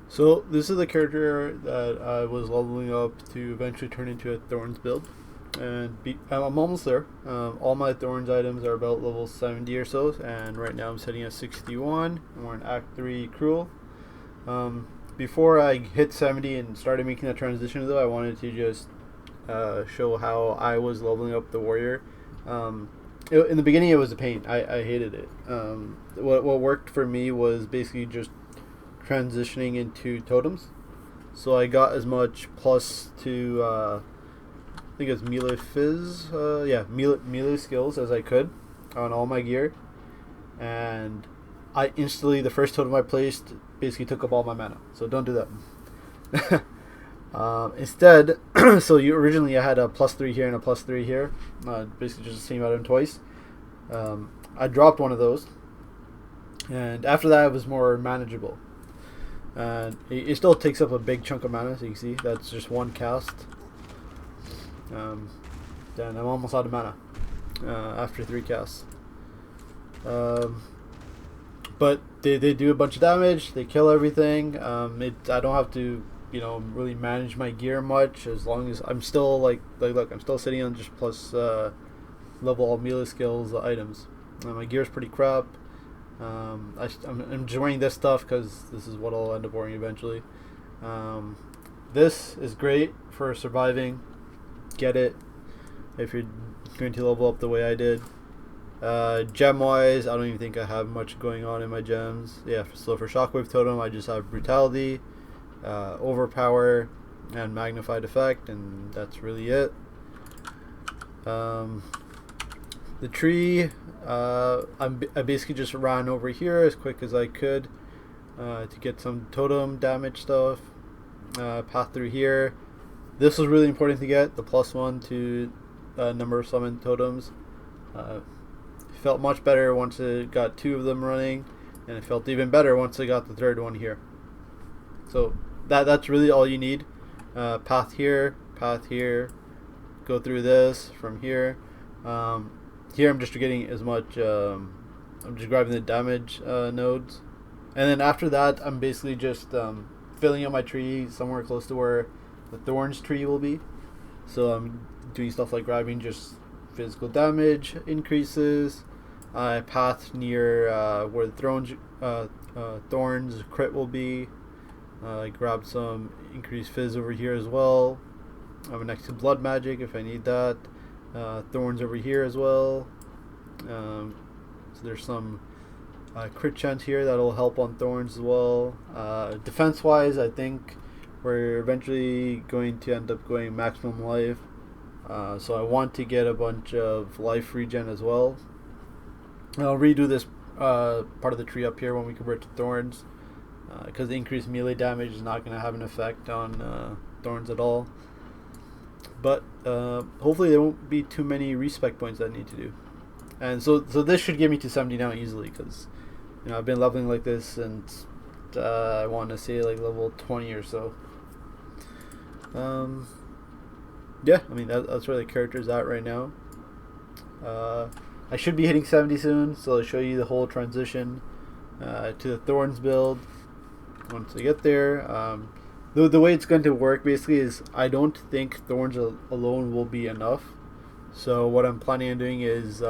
So this is the character that I was leveling up to eventually turn into a Thorns build, and I'm almost there. All my Thorns items are about level 70 or so, and right now I'm sitting at 61. And we're in Act 3 Cruel. Um, Before I hit 70 and started making that transition, though, I wanted to just show how I was leveling up the warrior. In the beginning, it was a pain. I hated it. What worked for me was basically just transitioning into totems. So I got as much plus to I think it's melee fizz, melee skills as I could on all my gear, and I instantly the first totem I placed basically took up all my mana. So don't do that. Instead, so originally I had a +3 here and a +3 here, basically just the same item twice. I dropped one of those, and after that it was more manageable. And it still takes up a big chunk of mana, so you can see that's just one cast. Then I'm almost out of mana after 3 casts. But they do a bunch of damage. They kill everything. I don't have to really manage my gear much, as long as I'm still look, I'm still sitting on just plus level all melee skills items. My gear's pretty crap. I'm enjoying this stuff because this is what I'll end up wearing eventually. This is great for surviving. Get it if you're going to level up the way I did. Gem wise, I don't even think I have much going on in my gems. Yeah, so for Shockwave Totem, I just have Brutality, Overpower, and Magnified Effect, and that's really it. The tree, I basically just ran over here as quick as I could to get some totem damage stuff. Path through here. This was really important to get, the +1 to number of summoned totems. Felt much better once I got 2 of them running, and it felt even better once I got the 3rd one here. So that's really all you need. Path here, go through this from here. Here I'm just getting as much, I'm just grabbing the damage nodes. And then after that, I'm basically just filling up my tree somewhere close to where the Thorns tree will be. So I'm doing stuff like grabbing just physical damage increases. I path near where the Thorns crit will be. I grabbed some increased fizz over here as well. I'm next to blood magic if I need that. Thorns over here as well. So there's some crit chance here that'll help on Thorns as well. Defense wise, I think we're eventually going to end up going maximum life. So I want to get a bunch of life regen as well. I'll redo this part of the tree up here when we convert to Thorns, because the increased melee damage is not going to have an effect on Thorns at all. But hopefully there won't be too many respec points that I need to do. And so this should get me to 70 now easily, because I've been leveling like this since I want to say like level 20 or so. Yeah, I mean that's where the character's at right now. I should be hitting 70 soon, so I'll show you the whole transition to the Thorns build once I get there. The way it's going to work basically is I don't think Thorns alone will be enough. So what I'm planning on doing is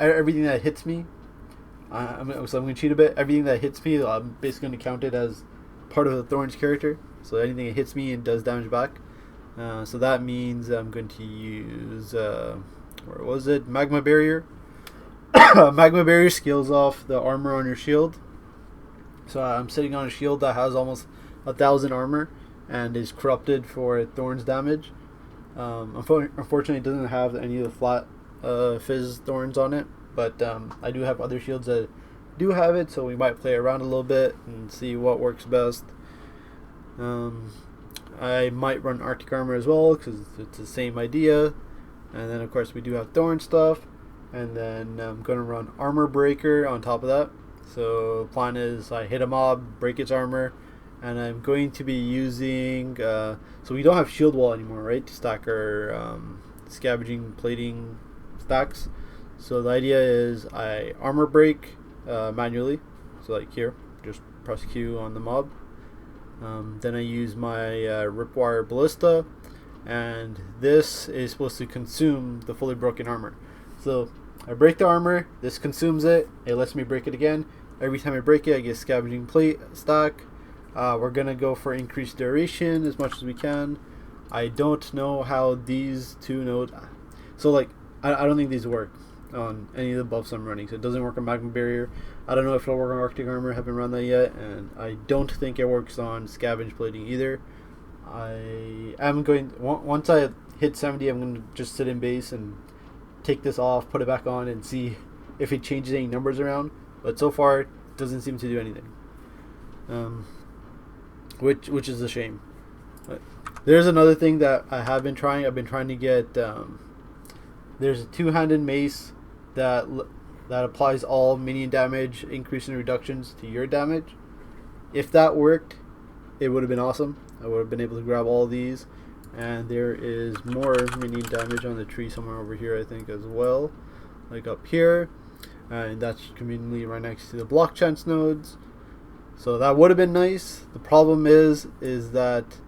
everything that hits me, I'm going to cheat a bit. Everything that hits me, I'm basically going to count it as part of the Thorns character. So anything that hits me and does damage back. So that means I'm going to use where was it? Magma Barrier. Magma Barrier scales off the armor on your shield. So I'm sitting on a shield that has almost 1,000 armor and is corrupted for Thorns damage. Unfortunately, it doesn't have any of the flat fizz Thorns on it, but I do have other shields that do have it, so we might play around a little bit and see what works best. I might run Arctic Armor as well, because it's the same idea. And then of course we do have Thorn stuff, and then I'm going to run Armor Breaker on top of that. So plan is I hit a mob, break its armor, and I'm going to be using so we don't have shield wall anymore, right, to stack our scavenging plating stacks. So the idea is I armor break manually, so like here, just press Q on the mob, Then I use my Ripwire Ballista, and this is supposed to consume the fully broken armor. So I break the armor, this consumes it, it lets me break it again. Every time I break it, I get scavenging plate stack. We're gonna go for increased duration as much as we can. I don't know how these two nodes, so like I don't think these work on any of the buffs I'm running. So it doesn't work on Magma Barrier. I don't know if it'll work on Arctic Armor, haven't run that yet, and I don't think it works on Scavenge Plating either. I am going, once I hit 70, I'm going to just sit in base and take this off, put it back on, and see if it changes any numbers around. But so far, it doesn't seem to do anything, which is a shame. But there's another thing that I have been trying. I've been trying to get. There's a two-handed mace that applies all minion damage, increase and reductions to your damage. If that worked, it would have been awesome. I would have been able to grab all of these. And there is more minion damage on the tree somewhere over here, I think, as well. Like up here. And that's conveniently right next to the block chance nodes. So that would have been nice. The problem is that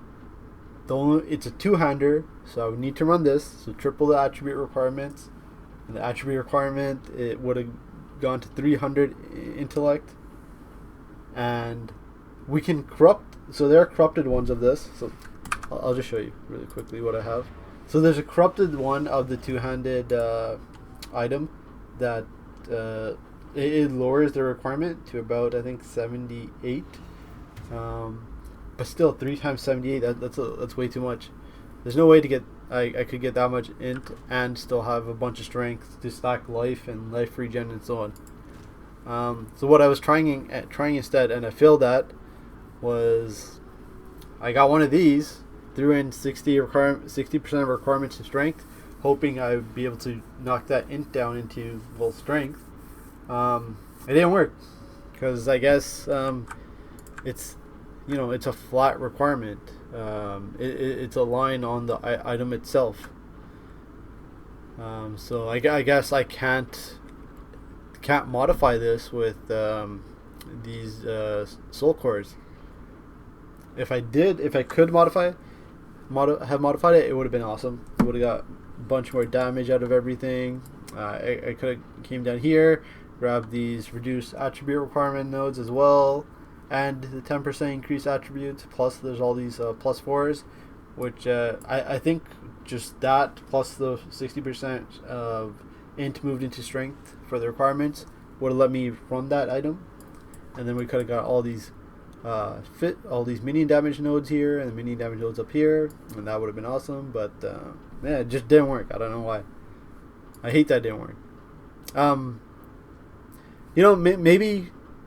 it's a two-hander, so I would need to run this. So triple the attribute requirements. And the attribute requirement, it would have gone to 300 intellect. And we can corrupt, so there are corrupted ones of this. So I'll just show you really quickly what I have. So there's a corrupted one of the two-handed item that it lowers the requirement to about, I think, 78. But still, 3 times 78, that's way too much. There's no way to get, I could get that much int and still have a bunch of strength to stack life and life regen and so on. So what I was trying instead, and I failed at, was I got one of these, threw in 60% of requirements to strength, hoping I would be able to knock that int down into full strength. It didn't work because I guess it's it's a flat requirement. It's a line on the item itself. So I guess I can't modify this with these soul cores. If I could have modified it, it would have been awesome. It would have got a bunch more damage out of everything. I could have came down here, grabbed these reduced attribute requirement nodes as well, and the 10% increased attributes, plus there's all these plus 4s, which I think just that plus the 60% of int moved into strength for the requirements would have let me run that item, and then we could have got all these minion damage nodes here and the minion damage nodes up here, and that would have been awesome. But yeah, it just didn't work. I don't know why. I hate that it didn't work.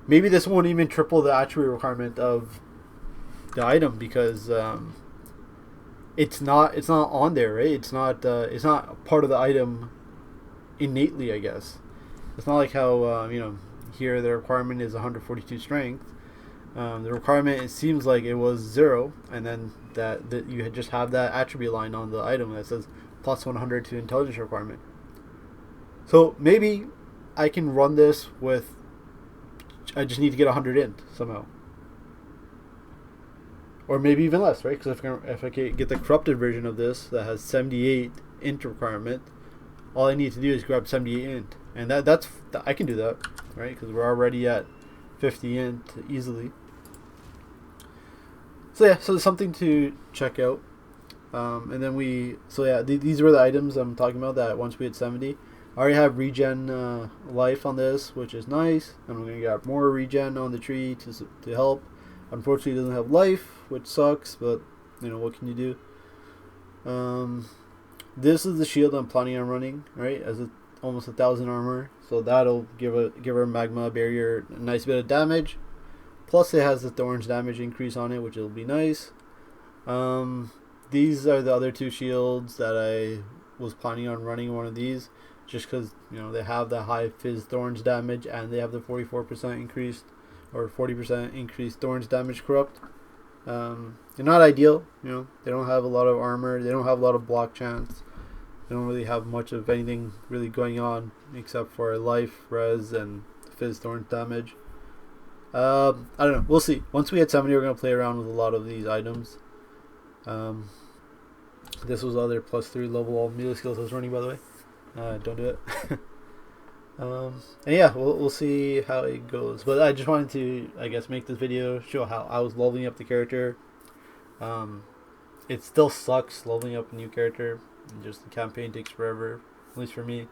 Maybe this won't even triple the attribute requirement of the item because it's not on there, right? It's not part of the item innately, I guess. It's not like how here the requirement is 142 strength. The requirement, it seems like it was 0, and then that you just have that attribute line on the item that says plus 100 to intelligence requirement. So maybe I can run this with, I just need to get 100 int somehow, or maybe even less, right? Because if I can get the corrupted version of this that has 78 int requirement, all I need to do is grab 78 int, and that's I can do that, right? Because we're already at 50 int easily. So yeah, so something to check out. And then these were the items I'm talking about that once we hit 70. I already have regen life on this, which is nice. I'm going to get more regen on the tree to help. Unfortunately, it doesn't have life, which sucks, but what can you do? This is the shield I'm planning on running, right? As almost 1,000 armor, so that'll give her magma barrier a nice bit of damage. Plus, it has the thorns damage increase on it, which will be nice. These are the other two shields that I was planning on running one of these, just because they have the high fizz thorns damage and they have the 44% increased or 40% increased thorns damage corrupt. They're not ideal, they don't have a lot of armor, they don't have a lot of block chance, they don't really have much of anything really going on except for life, res, and fizz thorns damage. I don't know. We'll see. Once we hit 70, we're gonna play around with a lot of these items. This was the other +3 level all melee skills I was running, by the way. Don't do it. And yeah, we'll see how it goes. But I just wanted to, I guess, make this video show how I was leveling up the character. It still sucks leveling up a new character. Just the campaign takes forever, at least for me.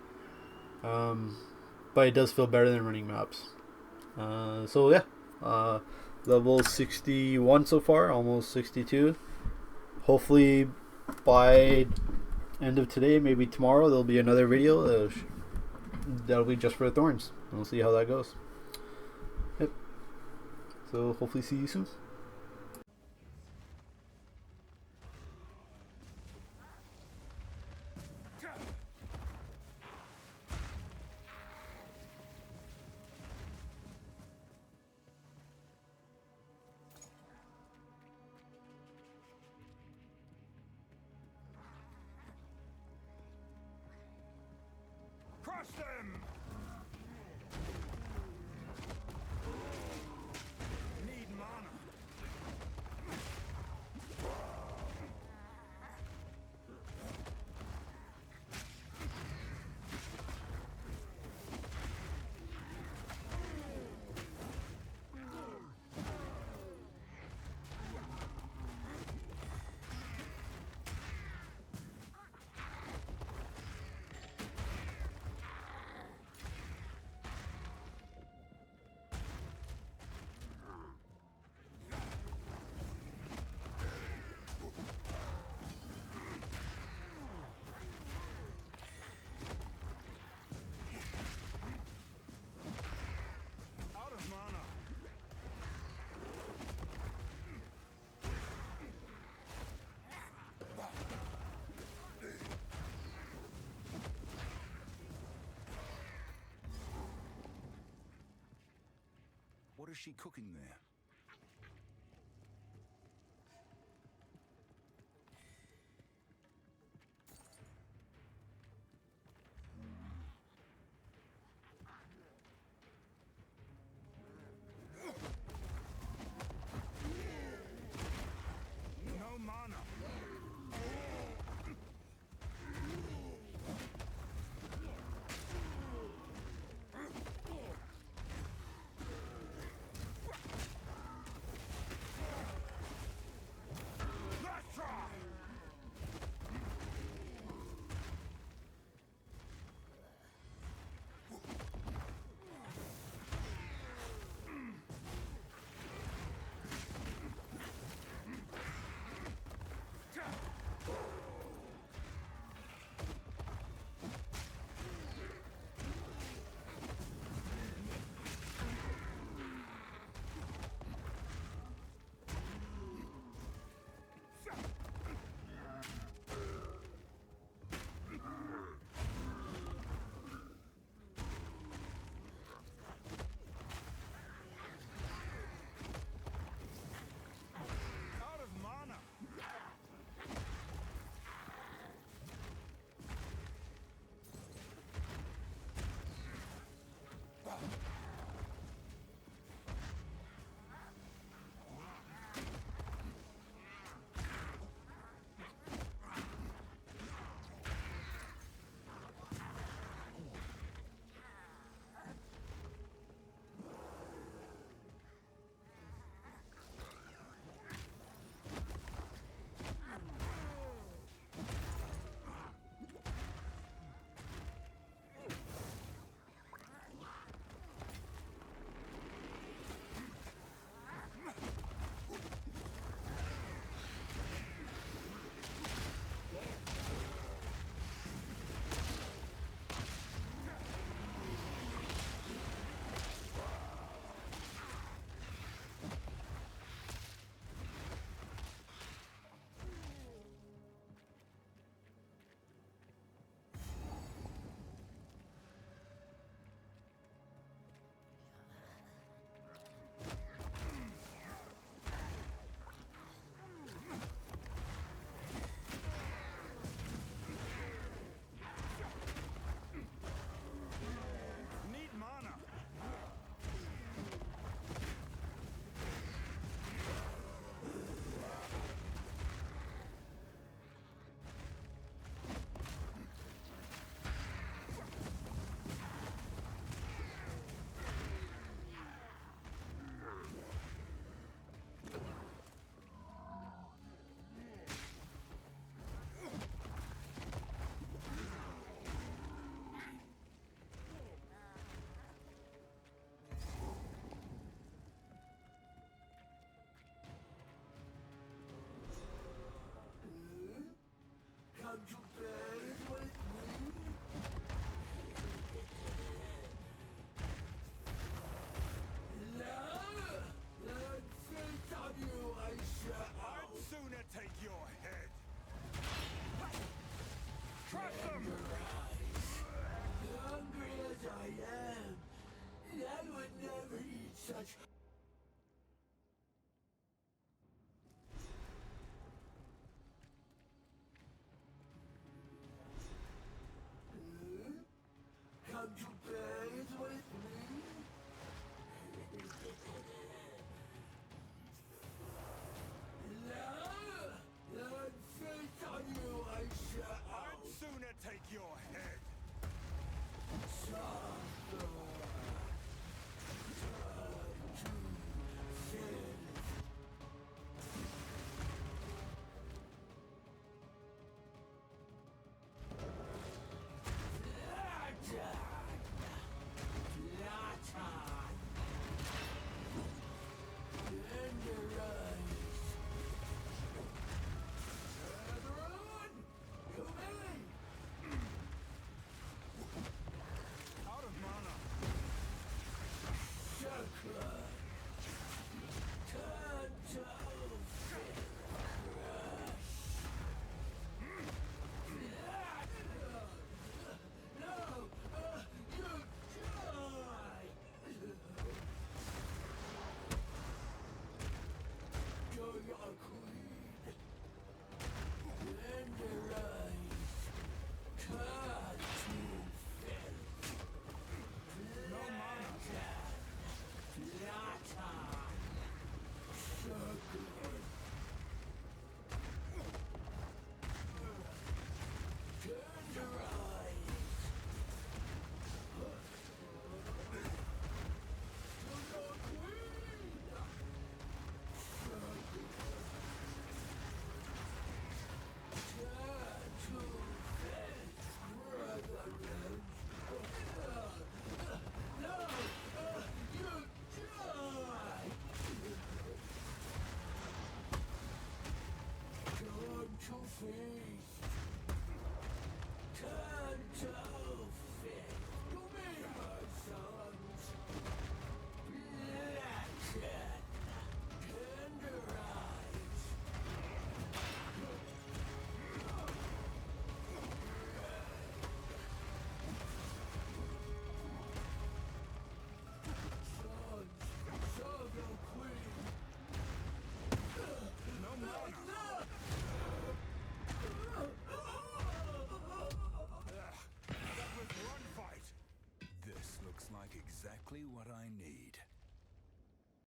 But it does feel better than running maps. So yeah, level 61 so far, almost 62. Hopefully by end of today, maybe tomorrow, there'll be another video that'll be just for the Thorns. And we'll see how that goes. Yep. So hopefully see you soon. Crush them! Need mana. Out of mana. What is she cooking there? No mana.